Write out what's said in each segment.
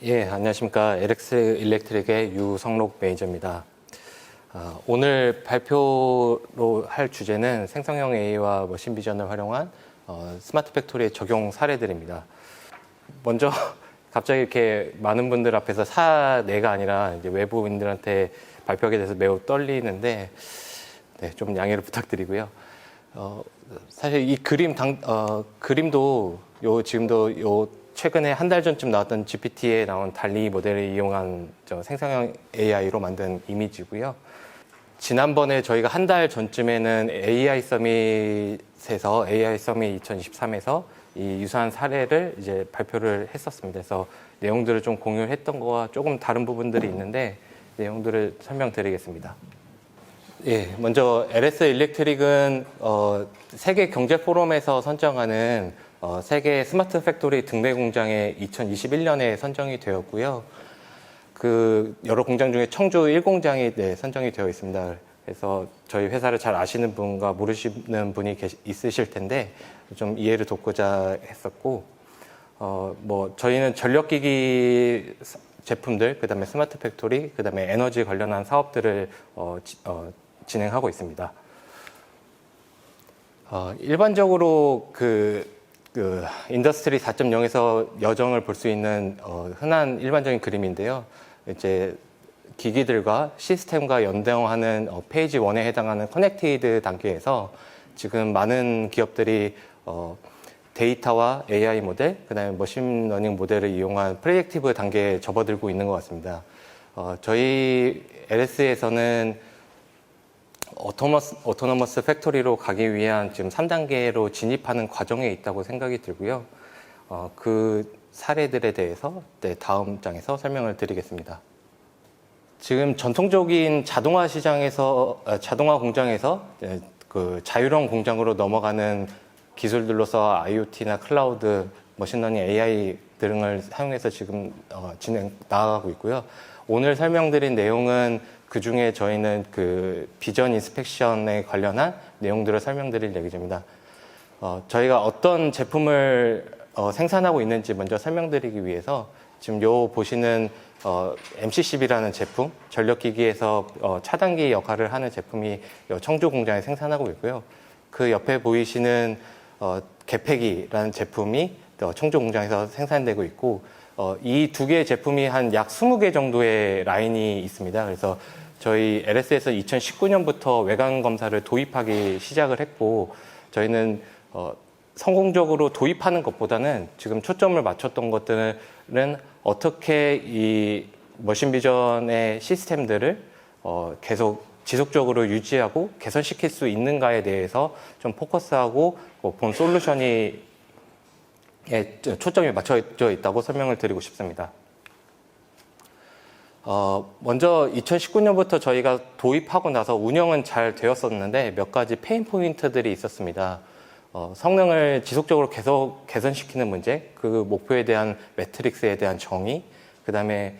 예, 안녕하십니까. LX 일렉트릭의 유성록 매니저입니다. 오늘 발표로 할 주제는 생성형 AI와 머신 비전을 활용한 스마트 팩토리의 적용 사례들입니다. 먼저 갑자기 이렇게 많은 분들 앞에서 사내가 아니라 이제 외부인들한테 발표하게 돼서 매우 떨리는데 네, 좀 양해를 부탁드리고요. 사실 이 그림도 지금도 최근에 한 달 전쯤 나왔던 GPT에 나온 달리 모델을 이용한 생성형 AI로 만든 이미지고요. 지난번에 저희가 한 달 전쯤에는 AI 서밋 2023에서 이 유사한 사례를 이제 발표를 했었습니다. 그래서 내용들을 좀 공유했던 거와 조금 다른 부분들이 있는데 내용들을 설명드리겠습니다. 예, 먼저 LS 일렉트릭은 세계 경제 포럼에서 선정하는 세계 스마트 팩토리 등대 공장에 2021년에 선정이 되었고요. 그 여러 공장 중에 청주 1공장이 선정이 되어 있습니다. 그래서 저희 회사를 잘 아시는 분과 모르시는 분이 있으실 텐데 좀 이해를 돕고자 했었고, 저희는 전력기기 제품들, 그 다음에 스마트 팩토리, 그 다음에 에너지 관련한 사업들을 진행하고 있습니다. 일반적으로 인더스트리 4.0에서 여정을 볼 수 있는 흔한 일반적인 그림인데요. 이제 기기들과 시스템과 연동하는 페이지 1에 해당하는 커넥티드 단계에서 지금 많은 기업들이 데이터와 AI 모델, 그 다음에 머신러닝 모델을 이용한 프레딕티브 단계에 접어들고 있는 것 같습니다. 저희 LS에서는 오토노머스 팩토리로 가기 위한 지금 3단계로 진입하는 과정에 있다고 생각이 들고요. 그 사례들에 대해서 다음 장에서 설명을 드리겠습니다. 지금 전통적인 자동화 공장에서 그 자율형 공장으로 넘어가는 기술들로서 IoT나 클라우드, 머신러닝 AI 등을 사용해서 지금 나아가고 있고요. 오늘 설명드린 내용은 그 중에 저희는 그 비전 인스펙션에 관련한 내용들을 설명드릴 예정입니다. 저희가 어떤 제품을 생산하고 있는지 먼저 설명드리기 위해서 지금 보시는 MCCB라는 제품, 전력기기에서 차단기 역할을 하는 제품이 청주 공장에 생산하고 있고요. 그 옆에 보이시는 개폐기라는 제품이 청주 공장에서 생산되고 있고, 이 두 개의 제품이 한 약 20개 정도의 라인이 있습니다. 그래서 저희 LS에서 2019년부터 외관 검사를 도입하기 시작을 했고, 저희는 성공적으로 도입하는 것보다는 지금 초점을 맞췄던 것들은 어떻게 이 머신 비전의 시스템들을 계속 지속적으로 유지하고 개선시킬 수 있는가에 대해서 좀 포커스하고 본 솔루션이 초점이 맞춰져 있다고 설명을 드리고 싶습니다. 먼저 2019년부터 저희가 도입하고 나서 운영은 잘 되었었는데 몇 가지 페인 포인트들이 있었습니다. 성능을 지속적으로 계속 개선시키는 문제, 그 목표에 대한 매트릭스에 대한 정의, 그 다음에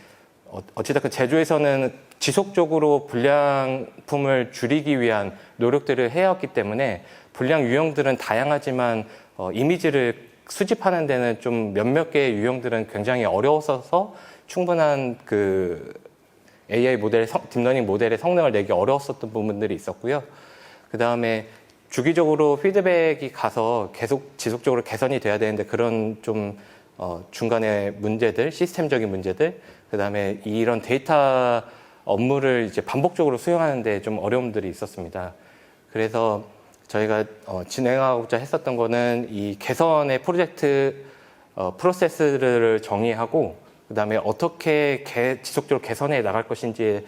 어찌됐든 제조에서는 지속적으로 불량품을 줄이기 위한 노력들을 해왔기 때문에 불량 유형들은 다양하지만 이미지를 수집하는 데는 좀 몇몇 개의 유형들은 굉장히 어려웠어서 충분한 그 AI 모델, 딥러닝 모델의 성능을 내기 어려웠었던 부분들이 있었고요. 그 다음에 주기적으로 피드백이 가서 계속 지속적으로 개선이 돼야 되는데 그런 좀 중간에 문제들, 시스템적인 문제들, 그 다음에 이런 데이터 업무를 이제 반복적으로 수행하는데 좀 어려움들이 있었습니다. 그래서 저희가 진행하고자 했었던 거는 이 개선의 프로세스를 정의하고 그 다음에 어떻게 지속적으로 개선해 나갈 것인지의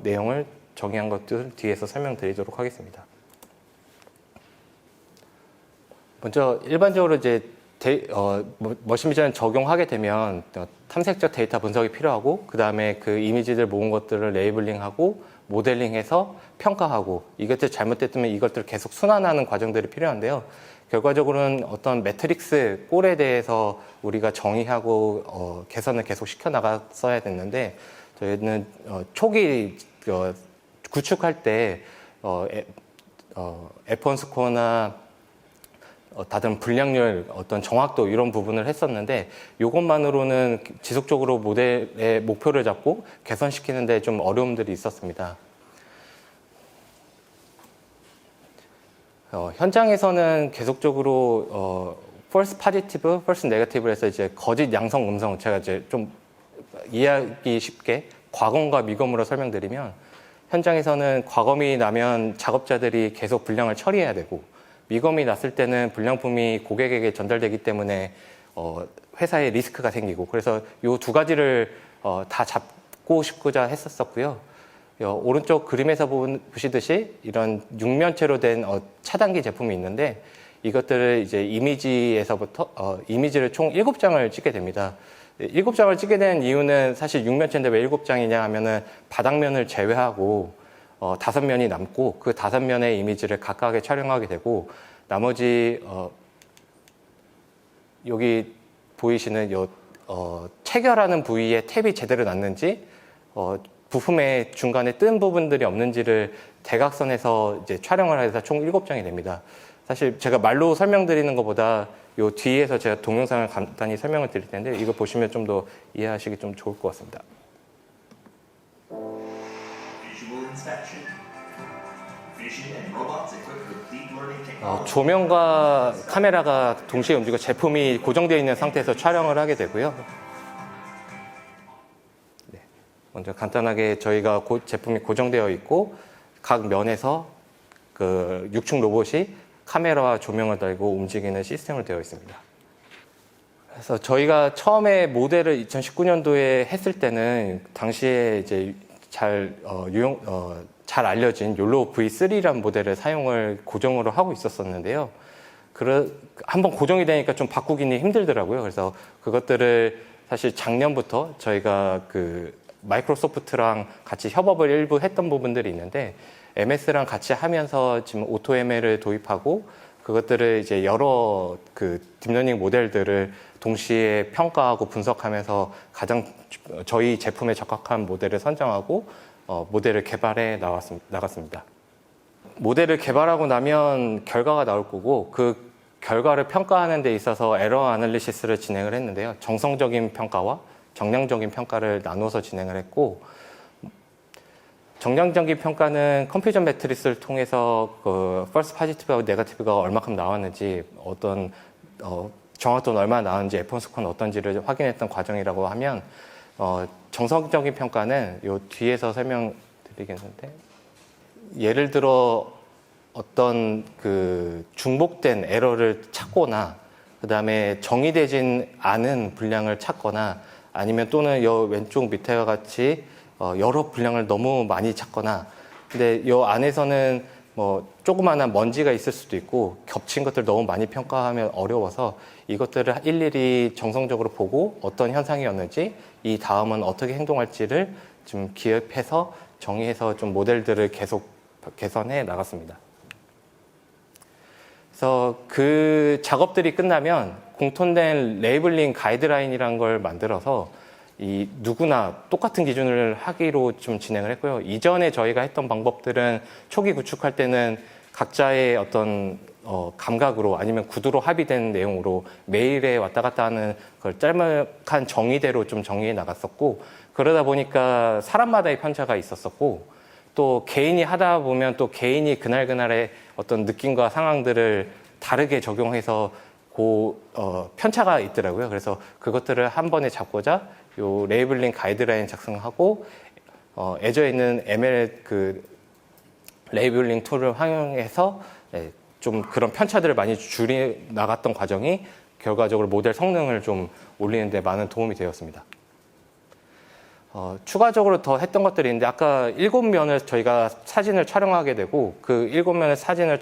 내용을 정의한 것들 뒤에서 설명드리도록 하겠습니다. 먼저 일반적으로 이제 머신 비전을 적용하게 되면 탐색적 데이터 분석이 필요하고 그 다음에 그 이미지들 모은 것들을 레이블링하고 모델링해서 평가하고 이것들 잘못됐으면 이것들을 계속 순환하는 과정들이 필요한데요. 결과적으로는 어떤 매트릭스 꼴에 대해서 우리가 정의하고 개선을 계속 시켜나갔어야 됐는데 저희는 초기 구축할 때 F1 스코어나 다른 분량률, 어떤 정확도 이런 부분을 했었는데 이것만으로는 지속적으로 모델의 목표를 잡고 개선시키는 데 좀 어려움들이 있었습니다. 현장에서는 계속적으로 false positive, false negative에서 이제 거짓 양성, 음성, 제가 이제 좀 이해하기 쉽게 과검과 미검으로 설명드리면 현장에서는 과검이 나면 작업자들이 계속 분량을 처리해야 되고 미검이 났을 때는 분량품이 고객에게 전달되기 때문에 회사에 리스크가 생기고 그래서 이 두 가지를 다 잡고 싶고자 했었고요. 오른쪽 그림에서 보시듯이 이런 육면체로 된 차단기 제품이 있는데 이것들을 이제 이미지에서부터 이미지를 총 7장을 찍게 됩니다. 7장을 찍게 된 이유는 사실 육면체인데 왜 7장이냐 하면은 바닥면을 제외하고 5면이 남고 그 5면의 이미지를 각각에 촬영하게 되고 나머지 여기 보이시는 체결하는 부위에 탭이 제대로 났는지 부품의 중간에 뜬 부분들이 없는지를 대각선에서 이제 촬영을 해서 총 7장이 됩니다. 사실 제가 말로 설명드리는 것보다 요 뒤에서 제가 동영상을 간단히 설명을 드릴 텐데 이거 보시면 좀 더 이해하시기 좀 좋을 것 같습니다. 조명과 카메라가 동시에 움직이고 제품이 고정되어 있는 상태에서 촬영을 하게 되고요. 네, 먼저 간단하게 저희가 제품이 고정되어 있고 각 면에서 그 6층 로봇이 카메라와 조명을 달고 움직이는 시스템으로 되어 있습니다. 그래서 저희가 처음에 모델을 2019년도에 했을 때는 당시에 이제 잘 알려진 욜로 V3라는 모델을 사용을 고정으로 하고 있었었는데요. 한번 고정이 되니까 좀 바꾸기는 힘들더라고요. 그래서 그것들을 사실 작년부터 저희가 그 마이크로소프트랑 같이 협업을 일부 했던 부분들이 있는데 MS랑 같이 하면서 지금 오토ML을 도입하고 그것들을 이제 여러 그 딥러닝 모델들을 동시에 평가하고 분석하면서 가장 저희 제품에 적합한 모델을 선정하고 모델을 개발해 나갔습니다. 모델을 개발하고 나면 결과가 나올 거고 그 결과를 평가하는 데 있어서 에러 아널리시스를 진행을 했는데요. 정성적인 평가와 정량적인 평가를 나눠서 진행을 했고 정량적인 평가는 컴퓨전 매트리스를 통해서 그 false positive하고 negative가 얼마큼 나왔는지 어떤 정확도는 얼마나 나왔는지 F1 스코어는 어떤지를 확인했던 과정이라고 하면 정성적인 평가는 요 뒤에서 설명드리겠는데 예를 들어 어떤 그 중복된 에러를 찾거나 그 다음에 정의되진 않은 분량을 찾거나 아니면 또는 요 왼쪽 밑에와 같이 여러 분량을 너무 많이 찾거나 근데 요 안에서는 뭐 조그마한 먼지가 있을 수도 있고 겹친 것들 너무 많이 평가하면 어려워서 이것들을 일일이 정성적으로 보고 어떤 현상이었는지 이 다음은 어떻게 행동할지를 좀 기획해서 정의해서 좀 모델들을 계속 개선해 나갔습니다. 그래서 그 작업들이 끝나면 공통된 레이블링 가이드라인이라는 걸 만들어서 이 누구나 똑같은 기준을 하기로 좀 진행을 했고요. 이전에 저희가 했던 방법들은 초기 구축할 때는 각자의 어떤 감각으로 아니면 구두로 합의된 내용으로 메일에 왔다 갔다 하는 그걸 짤막한 정의대로 좀 정의해 나갔었고 그러다 보니까 사람마다의 편차가 있었었고 또 개인이 하다 보면 또 개인이 그날그날의 어떤 느낌과 상황들을 다르게 적용해서 편차가 있더라고요. 그래서 그것들을 한 번에 잡고자 요 레이블링 가이드라인 작성하고 애저에 있는 ML 그 레이블링 툴을 활용해서 좀 그런 편차들을 많이 줄이 나갔던 과정이 결과적으로 모델 성능을 좀 올리는 데 많은 도움이 되었습니다. 추가적으로 더 했던 것들이 있는데 아까 7면을 저희가 사진을 촬영하게 되고 그 7면의 사진을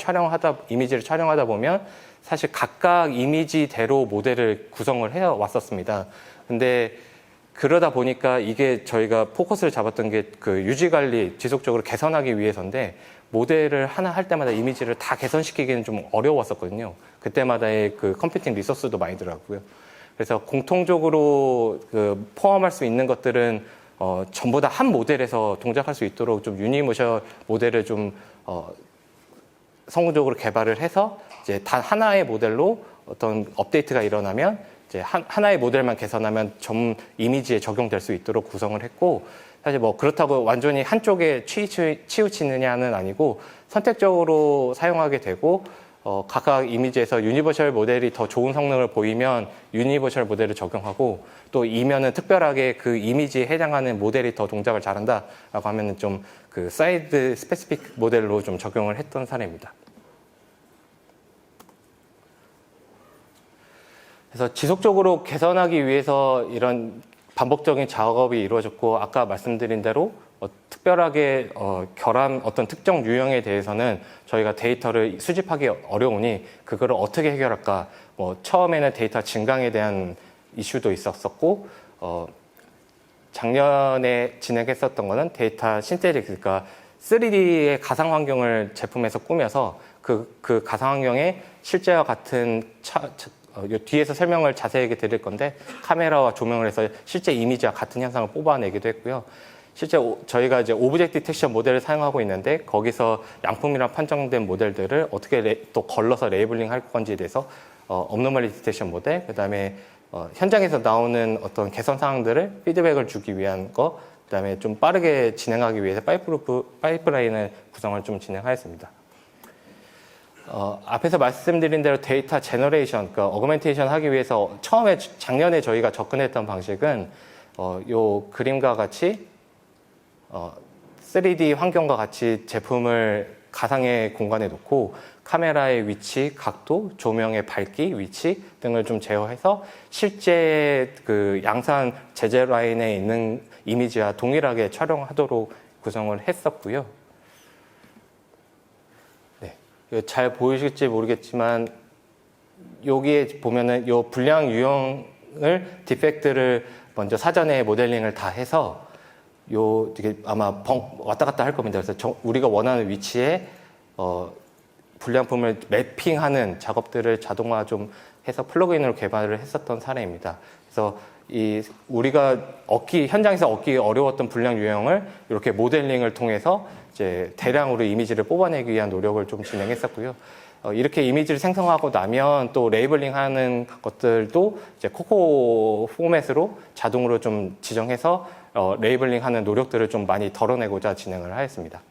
이미지를 촬영하다 보면 사실 각각 이미지대로 모델을 구성을 해 왔었습니다. 근데 그러다 보니까 이게 저희가 포커스를 잡았던 게 그 유지관리 지속적으로 개선하기 위해서인데 모델을 하나 할 때마다 이미지를 다 개선시키기는 좀 어려웠었거든요. 그때마다의 그 컴퓨팅 리소스도 많이 들어갔고요. 그래서 공통적으로 그 포함할 수 있는 것들은 전부 다 한 모델에서 동작할 수 있도록 좀 유니모션 모델을 좀 성공적으로 개발을 해서 이제 단 하나의 모델로 어떤 업데이트가 일어나면 이제 하나의 모델만 개선하면 전 이미지에 적용될 수 있도록 구성을 했고, 사실 뭐 그렇다고 완전히 한쪽에 치우치느냐는 아니고 선택적으로 사용하게 되고, 각각 이미지에서 유니버셜 모델이 더 좋은 성능을 보이면 유니버셜 모델을 적용하고, 또 이면은 특별하게 그 이미지에 해당하는 모델이 더 동작을 잘한다라고 하면은 좀 그 사이드 스페시픽 모델로 좀 적용을 했던 사례입니다. 그래서 지속적으로 개선하기 위해서 이런 반복적인 작업이 이루어졌고, 아까 말씀드린 대로 특별하게 결함 어떤 특정 유형에 대해서는 저희가 데이터를 수집하기 어려우니 그거를 어떻게 해결할까, 뭐 처음에는 데이터 증강에 대한 이슈도 있었었고, 작년에 진행했었던 거는 데이터 신테틱, 그러니까 3D의 가상 환경을 제품에서 꾸며서 그 가상 환경에 실제와 같은 뒤에서 설명을 자세하게 드릴 건데, 카메라와 조명을 해서 실제 이미지와 같은 현상을 뽑아내기도 했고요. 실제 저희가 이제 오브젝트 디텍션 모델을 사용하고 있는데, 거기서 양품이랑 판정된 모델들을 어떻게 또 걸러서 레이블링 할 건지에 대해서 업노멀리 디텍션 모델, 그다음에 현장에서 나오는 어떤 개선 사항들을 피드백을 주기 위한 거, 그다음에 좀 빠르게 진행하기 위해서 파이프라인을 구성을 좀 진행하였습니다. 앞에서 말씀드린 대로 데이터 제너레이션, 그러니까 어그멘테이션 하기 위해서 처음에 작년에 저희가 접근했던 방식은 요 그림과 같이 3D 환경과 같이 제품을 가상의 공간에 놓고 카메라의 위치, 각도, 조명의 밝기, 위치 등을 좀 제어해서 실제 그 양산 제재 라인에 있는 이미지와 동일하게 촬영하도록 구성을 했었고요. 네, 잘 보이실지 모르겠지만 여기에 보면은 요 불량 유형을 디펙트를 먼저 사전에 모델링을 다 해서 되게 아마 왔다 갔다 할 겁니다. 그래서 우리가 원하는 위치에 불량품을 매핑하는 작업들을 자동화 좀 해서 플러그인으로 개발을 했었던 사례입니다. 그래서 우리가 현장에서 얻기 어려웠던 불량 유형을 이렇게 모델링을 통해서 이제 대량으로 이미지를 뽑아내기 위한 노력을 좀 진행했었고요. 이렇게 이미지를 생성하고 나면 또 레이블링하는 것들도 이제 코코 포맷으로 자동으로 좀 지정해서 레이블링하는 노력들을 좀 많이 덜어내고자 진행을 하였습니다.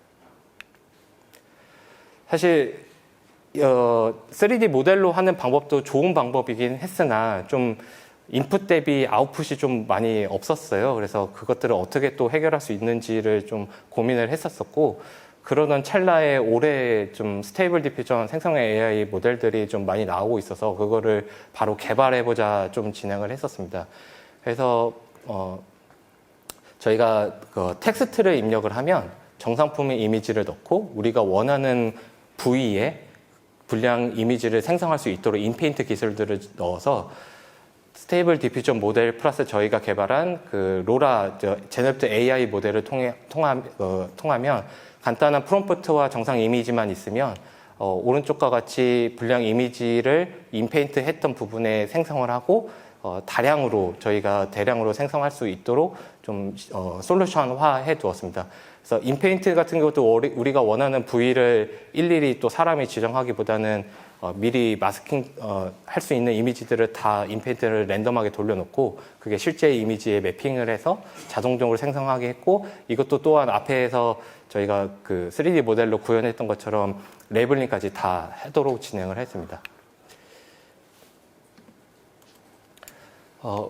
사실 3D 모델로 하는 방법도 좋은 방법이긴 했으나 좀 인풋 대비 아웃풋이 좀 많이 없었어요. 그래서 그것들을 어떻게 또 해결할 수 있는지를 좀 고민을 했었었고, 그러던 찰나에 올해 좀 스테이블 디퓨전 생성형 AI 모델들이 좀 많이 나오고 있어서 그거를 바로 개발해보자 좀 진행을 했었습니다. 그래서 저희가 텍스트를 입력을 하면 정상품의 이미지를 넣고 우리가 원하는 부위에 불량 이미지를 생성할 수 있도록 인페인트 기술들을 넣어서 스테이블 디퓨전 모델 플러스 저희가 개발한 그 로라 제너레이티브 AI 모델을 통하면 간단한 프롬프트와 정상 이미지만 있으면 오른쪽과 같이 불량 이미지를 인페인트 했던 부분에 생성을 하고 저희가 대량으로 생성할 수 있도록 좀 솔루션화해 두었습니다. 그래서 인페인트 같은 것도 우리가 원하는 부위를 일일이 또 사람이 지정하기보다는 미리 마스킹 할 수 있는 이미지들을 다 인페인트를 랜덤하게 돌려놓고 그게 실제 이미지에 매핑을 해서 자동적으로 생성하게 했고, 이것도 또한 앞에서 저희가 그 3D 모델로 구현했던 것처럼 레이블링까지 다 하도록 진행을 했습니다.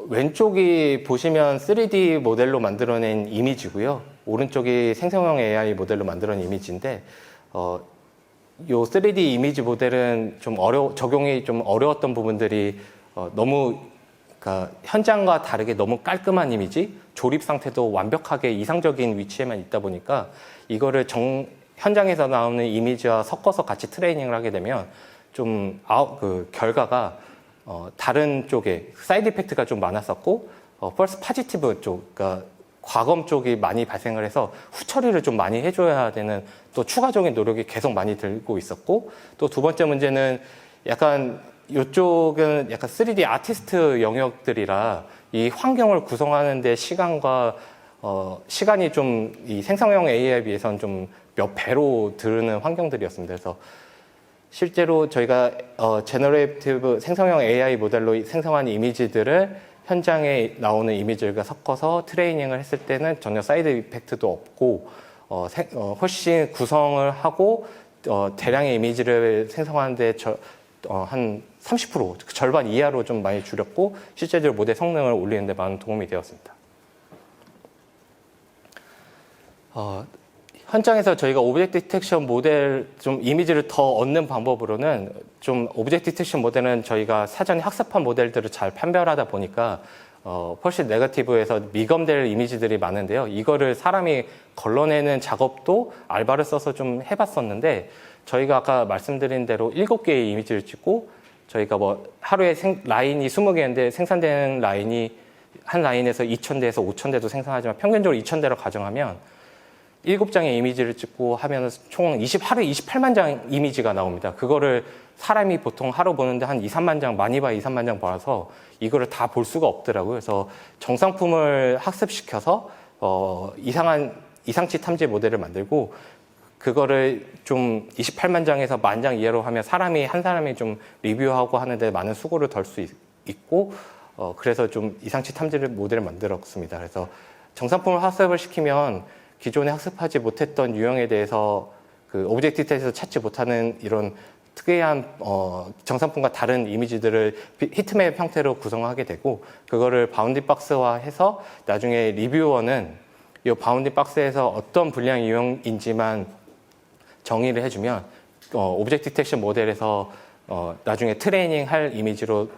왼쪽이 보시면 3D 모델로 만들어낸 이미지고요. 오른쪽이 생성형 AI 모델로 만들어낸 이미지인데, 요 3D 이미지 모델은 좀 적용이 좀 어려웠던 부분들이 그러니까 현장과 다르게 너무 깔끔한 이미지, 조립 상태도 완벽하게 이상적인 위치에만 있다 보니까 이거를 현장에서 나오는 이미지와 섞어서 같이 트레이닝을 하게 되면 좀 결과가 다른 쪽에 사이드 이펙트가 좀 많았었고, 펄스 파지티브 쪽, 그러니까 과검 쪽이 많이 발생을 해서 후처리를 좀 많이 해줘야 되는 또 추가적인 노력이 계속 많이 들고 있었고, 또 두 번째 문제는 약간 이쪽은 약간 3D 아티스트 영역들이라 이 환경을 구성하는데 시간이 좀 이 생성형 AI에 비해서는 좀 몇 배로 드는 환경들이었습니다. 그래서 실제로 저희가 제너레이티브 생성형 AI 모델로 생성한 이미지들을 현장에 나오는 이미지들과 섞어서 트레이닝을 했을 때는 전혀 사이드 이펙트도 없고 훨씬 구성을 하고 대량의 이미지를 생성하는데 한 30% 절반 이하로 좀 많이 줄였고 실제적으로 모델 성능을 올리는 데 많은 도움이 되었습니다. 현장에서 저희가 오브젝트 디텍션 모델 좀 이미지를 더 얻는 방법으로는 좀 오브젝트 디텍션 모델은 저희가 사전에 학습한 모델들을 잘 판별하다 보니까 훨씬 네거티브에서 미검될 이미지들이 많은데요. 이거를 사람이 걸러내는 작업도 알바를 써서 좀 해봤었는데 저희가 아까 말씀드린 대로 7개의 이미지를 찍고 저희가 뭐 하루에 라인이 20개인데 생산되는 라인이 한 라인에서 2,000대에서 5,000대도 생산하지만 평균적으로 2,000대로 가정하면 7장의 이미지를 찍고 하면 총 하루에 28만 장 이미지가 나옵니다. 그거를 사람이 보통 하루 보는데 한 2, 3만 장, 많이 봐야 2, 3만 장 봐서 이거를 다 볼 수가 없더라고요. 그래서 정상품을 학습시켜서 이상치 탐지 모델을 만들고 그거를 좀 28만 장에서 10,000장 이하로 하면 한 사람이 좀 리뷰하고 하는데 많은 수고를 덜 수 있고 그래서 좀 이상치 탐지를 모델을 만들었습니다. 그래서 정상품을 학습을 시키면 기존에 학습하지 못했던 유형에 대해서 그 오브젝트 디텍션에서 찾지 못하는 이런 특이한 정상품과 다른 이미지들을 히트맵 형태로 구성하게 되고 그거를 바운딩 박스화해서 나중에 리뷰어는 이 바운딩 박스에서 어떤 분량 유형인지만 정의를 해주면 오브젝트 디텍션 모델에서 나중에 트레이닝 할 이미지로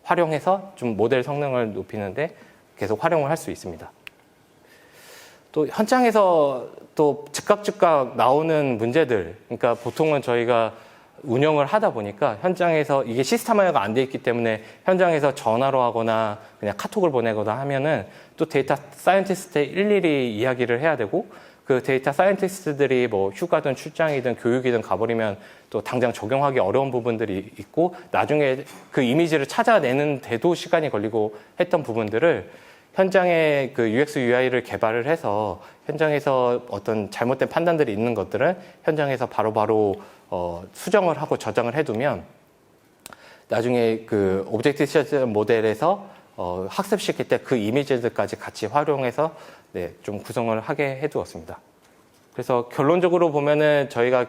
활용해서 좀 모델 성능을 높이는데 계속 활용을 할 수 있습니다. 또 현장에서 또 즉각 나오는 문제들, 그러니까 보통은 저희가 운영을 하다 보니까 현장에서 이게 시스템화가 안 돼 있기 때문에 현장에서 전화로 하거나 그냥 카톡을 보내거나 하면은 또 데이터 사이언티스트에 일일이 이야기를 해야 되고 그 데이터 사이언티스트들이 뭐 휴가든 출장이든 교육이든 가버리면 또 당장 적용하기 어려운 부분들이 있고 나중에 그 이미지를 찾아내는데도 시간이 걸리고 했던 부분들을 현장에 그 UX, UI를 개발을 해서 현장에서 어떤 잘못된 판단들이 있는 것들은 현장에서 바로바로 수정을 하고 저장을 해두면 나중에 그 오브젝트 디텍션 모델에서 학습시킬 때 그 이미지들까지 같이 활용해서 좀 구성을 하게 해두었습니다. 그래서 결론적으로 보면은 저희가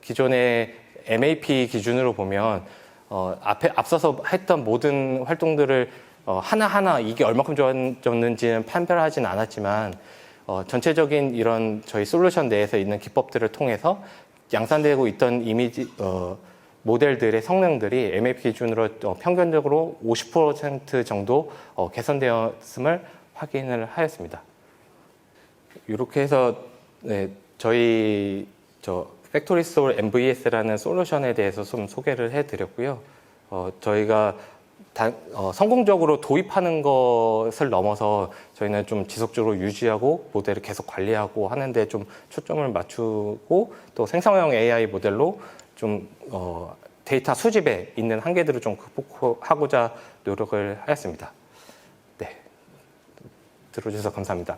기존의 MAP 기준으로 보면 앞서서 했던 모든 활동들을 하나하나 이게 얼마큼 좋아졌는지는 판별하진 않았지만 전체적인 이런 저희 솔루션 내에서 있는 기법들을 통해서 양산되고 있던 이미지 모델들의 성능들이 MAP 기준으로 평균적으로 50% 정도 개선되었음을 확인을 하였습니다. 이렇게 해서 저희 팩토리솔 MVS라는 솔루션에 대해서 좀 소개를 해드렸고요. 저희가 성공적으로 도입하는 것을 넘어서 저희는 좀 지속적으로 유지하고 모델을 계속 관리하고 하는데 좀 초점을 맞추고 또 생성형 AI 모델로 좀 데이터 수집에 있는 한계들을 좀 극복하고자 노력을 하였습니다. 네, 들어주셔서 감사합니다.